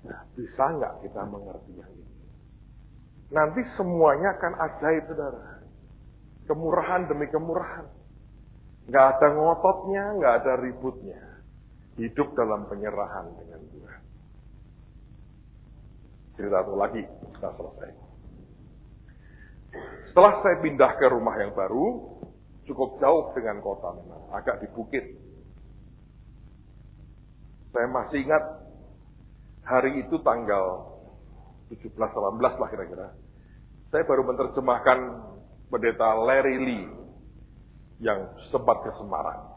Nah, bisa nggak kita mengerti yang ini? Nanti semuanya akan ajaib, saudara. Kemurahan demi kemurahan. Nggak ada ngototnya, nggak ada ributnya. Hidup dalam penyerahan dengan Tuhan. Cerita satu lagi, kita selesai. Setelah saya pindah ke rumah yang baru, cukup jauh dengan kota memang, agak di bukit. Saya masih ingat hari itu tanggal 17-18 lah kira-kira. Saya baru menerjemahkan pendeta Larry Lee yang sempat ke Semarang.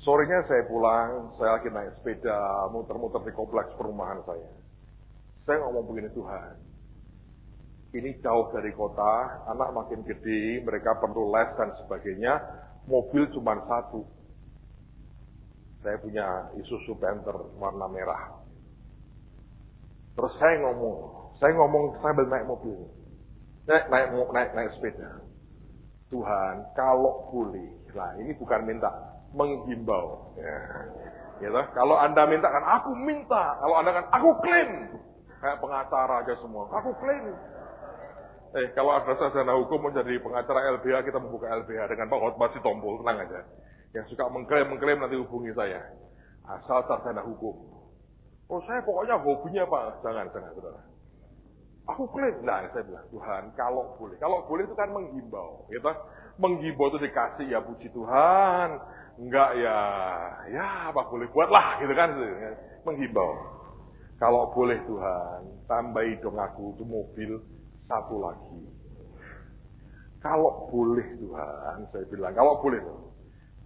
Sorenya saya pulang, saya lagi naik sepeda, muter-muter di kompleks perumahan saya. Saya ngomong begini, Tuhan, ini jauh dari kota, anak makin gede, mereka perlu les dan sebagainya, mobil cuma satu. Saya punya Isuzu Panther warna merah. Terus saya ngomong sambil naik mobil. Naik sepeda. Tuhan, kalau boleh, nah ini bukan minta, menghimbau. Ya, kalau Anda minta kan aku minta, kalau Anda kan aku klaim. Kayak pengacara aja semua, aku klaim. Kalau ada sarjana hukum menjadi pengacara LBH, kita membuka LBH dengan Pak Hotma Sitompul, tenang aja. Yang suka mengklaim nanti hubungi saya. Asal sarjana hukum. Oh, saya pokoknya hobinya Pak. Jangan, saudara. Aku klaim. Nah, saya bilang, Tuhan, kalau boleh itu kan menghimbau. Gitu. Menghimbau itu dikasih, ya puji Tuhan. Enggak ya apa boleh buatlah, gitu kan. Menghimbau. Kalau boleh Tuhan, tambahi dong aku itu mobil satu lagi. Kalau boleh Tuhan, saya bilang, kalau boleh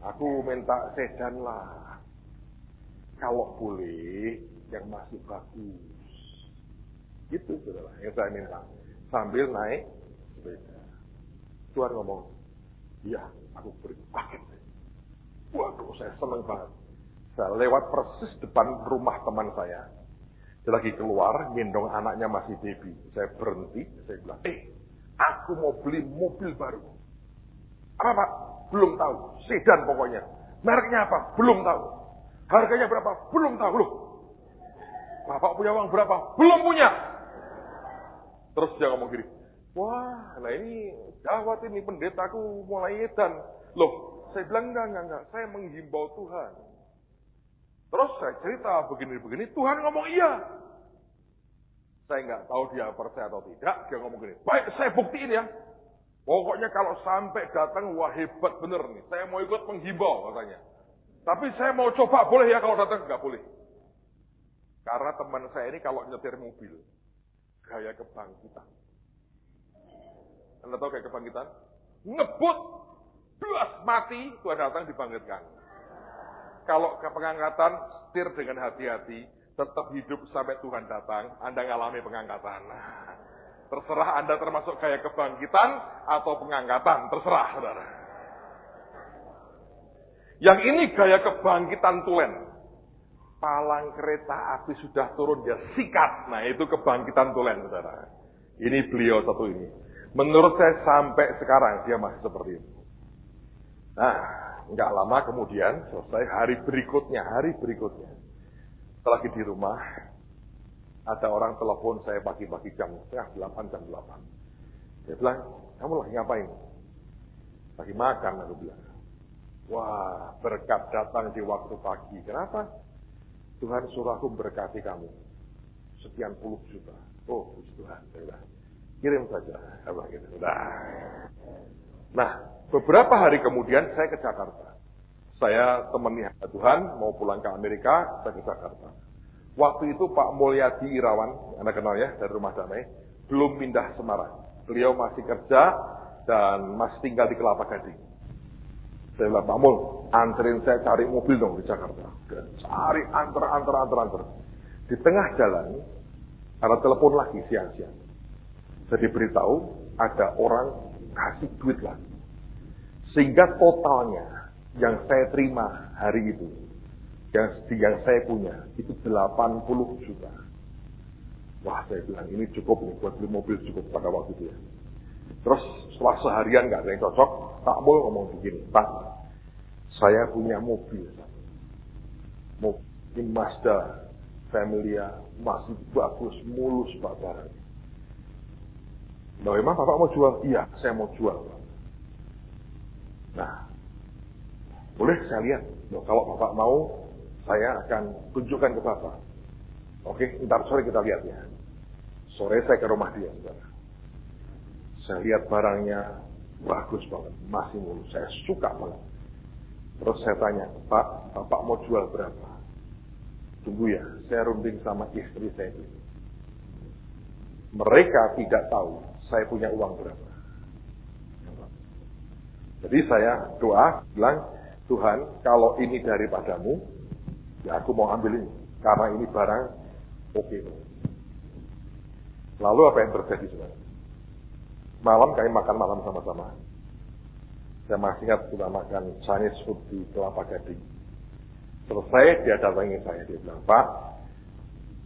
aku minta sedan lah. Kalau boleh, yang masih bagus. Itu saudara yang saya minta. Sambil naik sepeda. Tuhan ngomong, iya, aku beri paket. Waduh, saya senang banget. Saya lewat persis depan rumah teman saya. Dia lagi keluar, gendong anaknya masih baby. Saya berhenti, saya bilang, aku mau beli mobil baru. Apa Pak? Belum tahu. Sedan pokoknya. Mereknya apa? Belum tahu. Harganya berapa? Belum tahu. Loh, Bapak punya uang berapa? Belum punya. Terus dia ngomong gini, wah, nah ini gawat ini, pendetaku mulai edan. Loh, saya bilang enggak, saya menghimbau Tuhan. Terus saya cerita begini, Tuhan ngomong iya. Saya nggak tahu dia percaya atau tidak, dia ngomong gini, baik saya buktiin ya. Pokoknya kalau sampai datang, wah hebat bener nih, saya mau ikut menghimbau katanya. Tapi saya mau coba, boleh ya kalau datang? Nggak boleh. Karena teman saya ini kalau nyetir mobil, gaya kebangkitan. Anda tahu gaya kebangkitan? Ngebut, belas mati, Tuhan datang dibangkitkan. Kalau ke pengangkatan, setir dengan hati-hati, tetap hidup sampai Tuhan datang, Anda ngalami pengangkatan. Terserah Anda termasuk gaya kebangkitan atau pengangkatan, terserah saudara. Yang ini gaya kebangkitan tulen. Palang kereta api sudah turun, dia sikat. Nah itu kebangkitan tulen saudara. Ini beliau satu ini. Menurut saya sampai sekarang dia masih seperti itu. Nah, nggak lama kemudian selesai hari berikutnya. Setelah lagi di rumah, ada orang telepon saya pagi-pagi jam 7:30, jam 8. Dia bilang, kamu lagi ngapain? Lagi makan, aku bilang. Wah, berkat datang di waktu pagi. Kenapa? Tuhan suruh aku berkati kamu. Sekian puluh juta. Oh, puji Tuhan. Saya bilang, kirim saja. Apa gitu. Nah, beberapa hari kemudian saya ke Jakarta. Saya temani Tuhan, mau pulang ke Amerika, saya ke Jakarta. Waktu itu Pak Mulyadi Irawan, Anda kenal ya, dari Rumah Damai, belum pindah Semarang. Beliau masih kerja dan masih tinggal di Kelapa Gading. Saya bilang, Pak Mul, anterin saya cari mobil dong di Jakarta. Dan cari anter. Di tengah jalan, ada telepon lagi siang-siang. Jadi beritahu, ada orang kasih duit lagi. Sehingga totalnya yang saya terima hari itu, yang saya punya, itu 80 juta. Wah, saya bilang, ini cukup nih, buat beli mobil cukup pada waktu itu ya. Terus setelah seharian nggak ada yang cocok, Pak Mul ngomong begini, Pak, saya punya mobil Mazda Familia, masih bagus, mulus Pak barangnya. Nah, emang Bapak mau jual? Iya, saya mau jual. Nah, boleh saya lihat. Nah, kalau Bapak mau, saya akan tunjukkan ke Bapak. Oke, ntar sore kita lihat ya. Sore saya ke rumah dia, saudara. Saya lihat barangnya bagus banget, masih mulus. Saya suka banget. Terus saya tanya, Pak, Bapak mau jual berapa? Tunggu ya, saya runding sama istri saya itu. Mereka tidak tahu saya punya uang berapa. Jadi saya doa, bilang, Tuhan, kalau ini daripadamu, ya aku mau ambil ini. Karena ini barang oke. Lalu apa yang terjadi, saudara? Malam kami makan malam sama-sama. Saya masih ingat kita makan Chinese food di Kelapa Gading. Selesai, dia datangi saya. Dia bilang, Pak,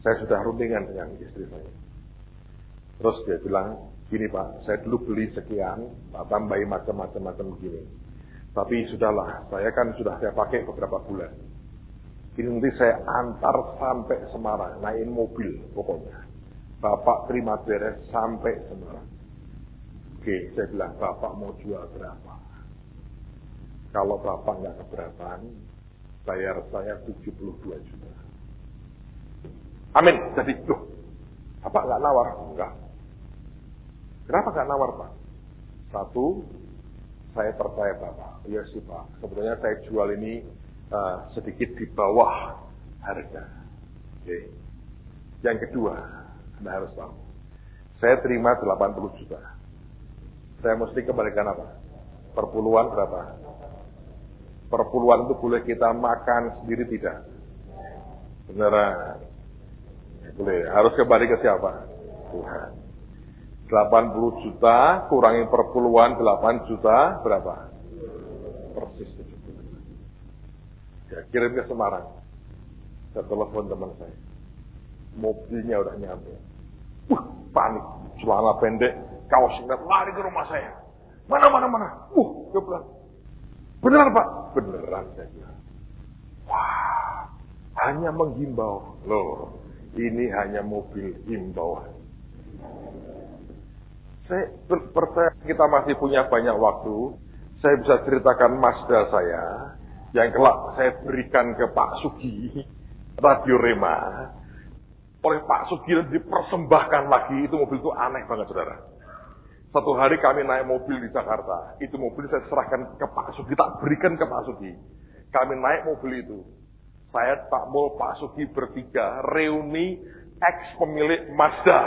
saya sudah rundingan dengan istri saya. Terus dia bilang, gini Pak, saya dulu beli sekian, Pak tambahin macam-macam begini. Tapi sudahlah, saya kan sudah saya pakai beberapa bulan. Ini nanti saya antar sampai Semarang, naikin mobil pokoknya. Bapak terima beres sampai Semarang. Oke, saya bilang, Bapak mau jual berapa? Kalau Bapak nggak keberatan, bayar saya 72 juta. Amin. Jadi, Bapak nggak nawar? Enggak. Kenapa nggak nawar, Pak? Satu, saya percaya Bapak. Iya sih Pak, sebetulnya saya jual ini sedikit di bawah harga. Oke. Yang kedua, Anda harus tahu. Saya terima 80 juta. Saya mesti kembalikan apa? Perpuluhan berapa? Perpuluhan itu boleh kita makan sendiri tidak? Beneran. Boleh. Harus kembali ke siapa? Tuhan. 80 juta kurangi perpuluhan 8 juta berapa? Persis 70. Ya, kirim ke Semarang. Saya telepon teman saya. Mobilnya udah nyampe. Panik. Celana pendek, kaos singlet, lari ke rumah saya. Mana. Dia bilang, beneran Pak? Beneran saya bilang. Wah, hanya menghimbau. Loh, ini hanya mobil himbauan. Saya percaya kita masih punya banyak waktu. Saya bisa ceritakan Mazda saya yang kelak saya berikan ke Pak Sugi, Radio Rema. Oleh Pak Sugi dipersembahkan lagi. Itu mobil itu aneh banget, saudara. Satu hari kami naik mobil di Jakarta. Itu mobil saya serahkan ke Pak Sugi, tak berikan ke Pak Sugi. Kami naik mobil itu. Saya, Pak Mul, Pak Sugi bertiga reuni ex pemilik Mazda.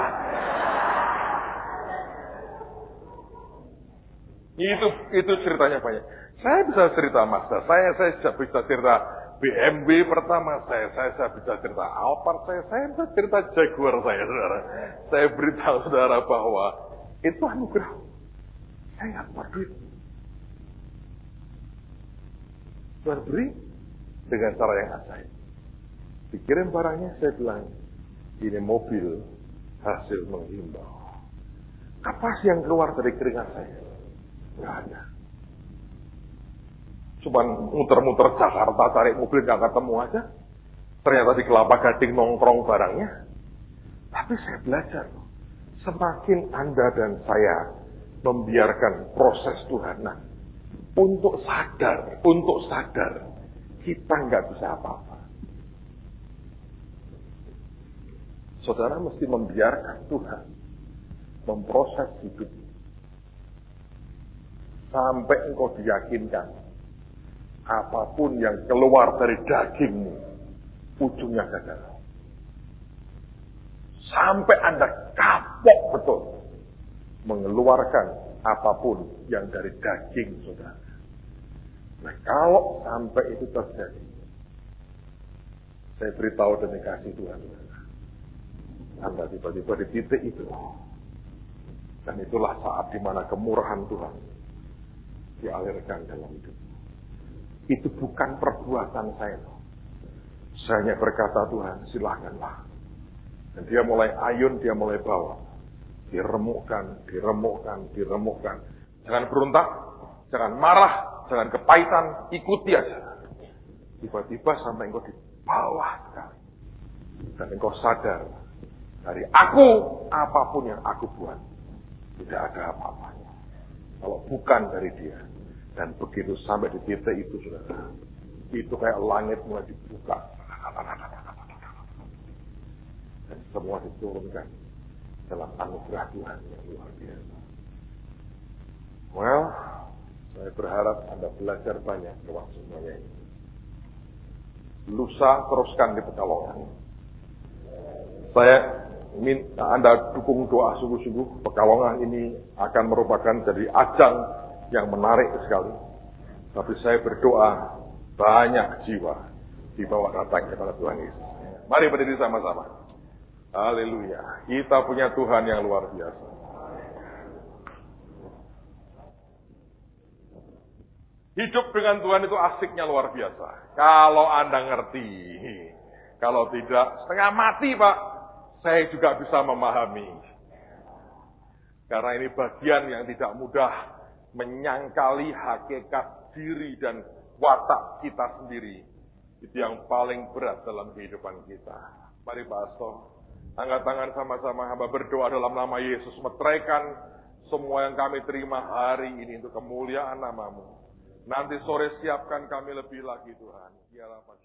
Itu ceritanya banyak. Saya bisa cerita Mazda, saya bisa cerita BMW pertama saya bisa cerita Alphard saya bisa cerita Jaguar saya, saudara. Saya beritahu saudara bahwa itu anugerah. Saya nggak punya duit. Tuhan beri dengan cara yang ajaib. Dikirim barangnya, saya bilang, ini mobil hasil menghimbau. Apa sih yang keluar dari keringat saya? Nggak ada. Cuman muter-muter Jakarta cari mobil nggak ketemu aja. Ternyata di Kelapa Gading nongkrong barangnya. Tapi saya belajar. Semakin Anda dan saya membiarkan proses Tuhan. Nah, untuk sadar, kita nggak bisa apa-apa. Saudara mesti membiarkan Tuhan memproses hidup. Sampai engkau diyakinkan, apapun yang keluar dari dagingmu, ujungnya gagal. Sampai Anda kapok betul mengeluarkan apapun yang dari daging saudara. Nah, kalau sampai itu terjadi, saya beritahu demi kasih Tuhan, Anda tiba-tiba di titik itu. Dan itulah saat dimana kemurahan Tuhan dialirkan dalam hidup. Itu bukan perbuatan saya. Saya hanya berkata, Tuhan, silahkanlah. Dan dia mulai ayun, dia mulai bawa. Diremukkan. Jangan berontak, jangan marah, jangan kepahitan, ikuti aja. Tiba-tiba sampai engkau di bawah sekali. Dan engkau sadar, dari aku, apapun yang aku buat, tidak ada apa-apanya. Kalau bukan dari dia. Dan begitu sampai di titik itu, saudara, itu kayak langit mulai dibuka. Dan semua diturunkan dalam anugerah Tuhan yang luar biasa. Well, saya berharap Anda belajar banyak lewat semuanya ini. Lusa teruskan di Pekalongan. Saya minta Anda dukung doa sungguh-sungguh. Pekalongan ini akan merupakan jadi ajang yang menarik sekali. Tapi saya berdoa banyak jiwa dibawa datang kepada Tuhan Yesus. Mari berdiri sama-sama. Haleluya. Kita punya Tuhan yang luar biasa. Hidup dengan Tuhan itu asiknya luar biasa. Kalau Anda ngerti. Kalau tidak, setengah mati Pak. Saya juga bisa memahami. Karena ini bagian yang tidak mudah menyangkali hakikat diri dan watak kita sendiri. Itu yang paling berat dalam kehidupan kita. Mari Pak Asto, angkat tangan sama-sama hamba berdoa dalam nama Yesus. Meteraikan semua yang kami terima hari ini untuk kemuliaan nama-Mu. Nanti sore siapkan kami lebih lagi Tuhan. Biarlah Pak